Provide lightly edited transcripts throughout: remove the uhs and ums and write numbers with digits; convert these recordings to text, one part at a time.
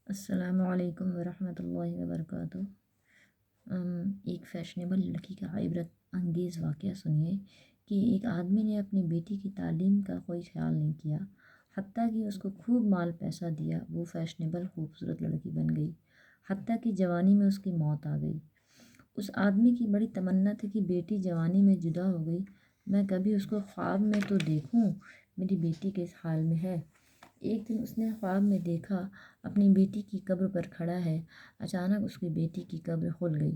السلام علیکم ورحمۃ اللہ وبرکاتہ۔ ایک فیشنیبل لڑکی کا عبرت انگیز واقعہ سنیے کہ ایک آدمی نے اپنی بیٹی کی تعلیم کا کوئی خیال نہیں کیا، حتیٰ کہ اس کو خوب مال پیسہ دیا، وہ فیشنیبل خوبصورت لڑکی بن گئی، حتیٰ کہ جوانی میں اس کی موت آ گئی۔ اس آدمی کی بڑی تمنا تھی کہ بیٹی جوانی میں جدا ہو گئی، میں کبھی اس کو خواب میں تو دیکھوں، میری بیٹی کس حال میں ہے۔ ایک دن اس نے خواب میں دیکھا اپنی بیٹی کی قبر پر کھڑا ہے۔ اچانک اس کی بیٹی کی قبر کھل گئی۔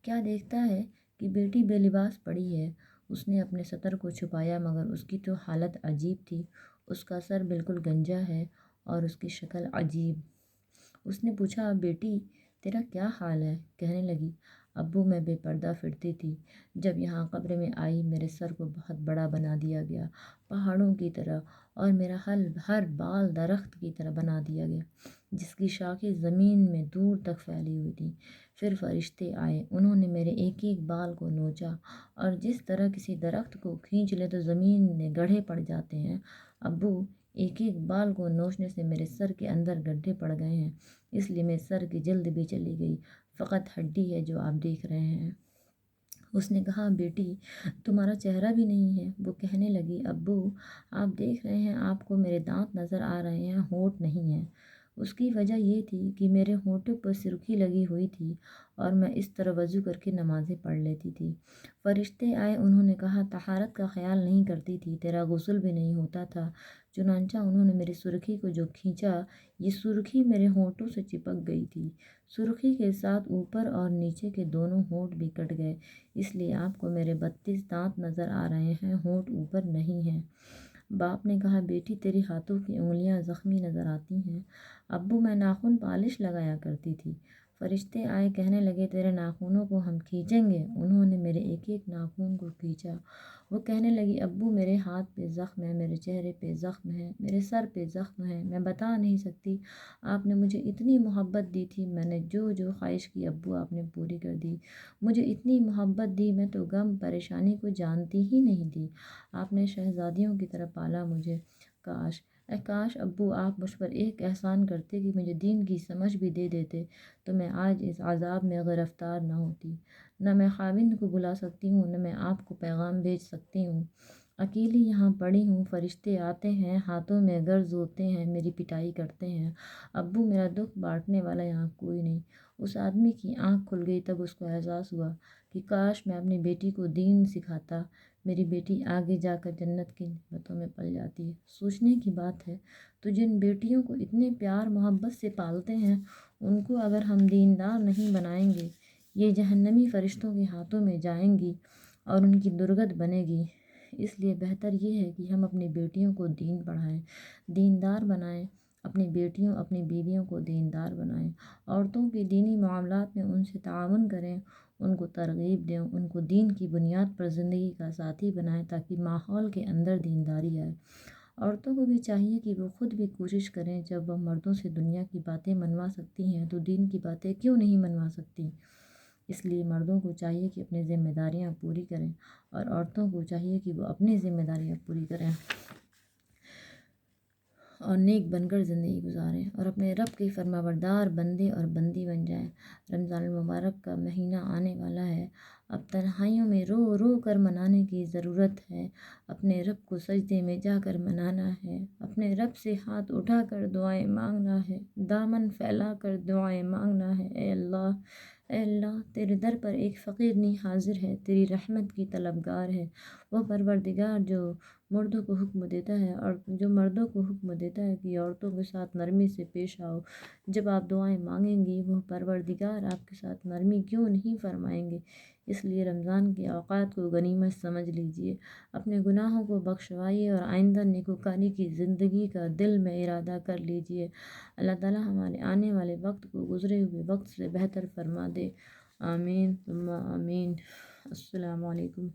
کیا دیکھتا ہے کہ بیٹی بے لباس پڑی ہے۔ اس نے اپنے سطر کو چھپایا مگر اس کی تو حالت عجیب تھی، اس کا سر بالکل گنجا ہے اور اس کی شکل عجیب۔ اس نے پوچھا، بیٹی تیرا کیا حال ہے؟ کہنے لگی، ابو میں بے پردہ پھرتی تھی، جب یہاں قبر میں آئی میرے سر کو بہت بڑا بنا دیا گیا، پہاڑوں کی طرح، اور میرا ہر بال درخت کی طرح بنا دیا گیا جس کی شاخیں زمین میں دور تک پھیلی ہوئی تھیں۔ پھر فرشتے آئے، انہوں نے میرے ایک ایک بال کو نوچا، اور جس طرح کسی درخت کو کھینچ لے تو زمین میں گڑھے پڑ جاتے ہیں، ابو ایک ایک بال کو نوچنے سے میرے سر کے اندر گڈھے پڑ گئے ہیں، اس لیے میرے سر کی جلد بھی چلی گئی، فقط ہڈی ہے جو آپ دیکھ رہے ہیں۔ اس نے کہا، بیٹی تمہارا چہرہ بھی نہیں ہے۔ وہ کہنے لگی، ابو آپ دیکھ رہے ہیں، آپ کو میرے دانت نظر آ رہے ہیں، ہونٹ نہیں ہیں۔ اس کی وجہ یہ تھی کہ میرے ہونٹوں پر سرخی لگی ہوئی تھی اور میں اس طرح وضو کر کے نمازیں پڑھ لیتی تھی۔ فرشتے آئے، انہوں نے کہا، طہارت کا خیال نہیں کرتی تھی، تیرا غسل بھی نہیں ہوتا تھا، چنانچہ انہوں نے میری سرخی کو جو کھینچا، یہ سرخی میرے ہونٹوں سے چپک گئی تھی، سرخی کے ساتھ اوپر اور نیچے کے دونوں ہونٹ بھی کٹ گئے، اس لیے آپ کو میرے 32 دانت نظر آ رہے ہیں، ہونٹ اوپر نہیں ہیں۔ باپ نے کہا، بیٹی تیری ہاتھوں کی انگلیاں زخمی نظر آتی ہیں۔ ابو میں ناخن پالش لگایا کرتی تھی۔ فرشتے آئے، کہنے لگے، تیرے ناخنوں کو ہم کھینچیں گے۔ انہوں نے میرے ایک ایک ناخن کو کھینچا۔ وہ کہنے لگی، ابو میرے ہاتھ پہ زخم ہے، میرے چہرے پہ زخم ہے، میرے سر پہ زخم ہے، میں بتا نہیں سکتی، آپ نے مجھے اتنی محبت دی تھی، میں نے جو جو خواہش کی ابو آپ نے پوری کر دی، مجھے اتنی محبت دی، میں تو غم پریشانی کو جانتی ہی نہیں تھی، آپ نے شہزادیوں کی طرح پالا مجھے۔ کاش ابو آپ مجھ پر ایک احسان کرتے کہ مجھے دین کی سمجھ بھی دے دیتے تو میں آج اس عذاب میں گرفتار نہ ہوتی، نہ میں خاوند کو بلا سکتی ہوں، نہ میں آپ کو پیغام بھیج سکتی ہوں، اکیلی یہاں پڑی ہوں، فرشتے آتے ہیں، ہاتھوں میں گرز ہوتے ہیں، میری پٹائی کرتے ہیں، ابو میرا دکھ بانٹنے والا یہاں کوئی نہیں۔ اس آدمی کی آنکھ کھل گئی، تب اس کو احساس ہوا کہ کاش میں اپنی بیٹی کو دین سکھاتا، میری بیٹی آگے جا کر جنت کی نعمتوں میں پل جاتی ہے۔ سوچنے کی بات ہے، تو جن بیٹیوں کو اتنے پیار محبت سے پالتے ہیں، ان کو اگر ہم دیندار نہیں بنائیں گے، یہ جہنمی فرشتوں کے ہاتھوں میں جائیں گی اور ان کی درگت بنے گی۔ اس لیے بہتر یہ ہے کہ ہم اپنی بیٹیوں کو دین پڑھائیں، دیندار بنائیں، اپنی بیٹیوں اپنی بیویوں کو دیندار بنائیں، عورتوں کے دینی معاملات میں ان سے تعاون کریں، ان کو ترغیب دیں، ان کو دین کی بنیاد پر زندگی کا ساتھی بنائیں تاکہ ماحول کے اندر دینداری آئے۔ عورتوں کو بھی چاہیے کہ وہ خود بھی کوشش کریں، جب وہ مردوں سے دنیا کی باتیں منوا سکتی ہیں تو دین کی باتیں کیوں نہیں منوا سکتی۔ اس لیے مردوں کو چاہیے کہ اپنی ذمہ داریاں پوری کریں اور عورتوں کو چاہیے کہ وہ اپنی ذمہ داریاں پوری کریں اور نیک بن کر زندگی گزاریں اور اپنے رب کے فرمانبردار بندے اور بندی بن جائیں۔ رمضان المبارک کا مہینہ آنے والا ہے، اب تنہائیوں میں رو رو کر منانے کی ضرورت ہے، اپنے رب کو سجدے میں جا کر منانا ہے، اپنے رب سے ہاتھ اٹھا کر دعائیں مانگنا ہے، دامن پھیلا کر دعائیں مانگنا ہے۔ اے اللہ، اے اللہ، تیرے در پر ایک فقیر نہیں حاضر ہے، تیری رحمت کی طلبگار ہے، وہ پروردگار جو مردوں کو حکم دیتا ہے اور جو مردوں کو حکم دیتا ہے کہ عورتوں کے ساتھ نرمی سے پیش آؤ، جب آپ دعائیں مانگیں گی وہ پروردگار آپ کے ساتھ نرمی کیوں نہیں فرمائیں گے۔ اس لیے رمضان کے اوقات کو غنیمت سمجھ لیجئے، اپنے گناہوں کو بخشوائیے اور آئندہ نیکوکاری کی زندگی کا دل میں ارادہ کر لیجئے۔ اللہ تعالی ہمارے آنے والے وقت کو گزرے ہوئے وقت سے بہتر فرما دے، آمین ثم آمین۔ السلام علیکم۔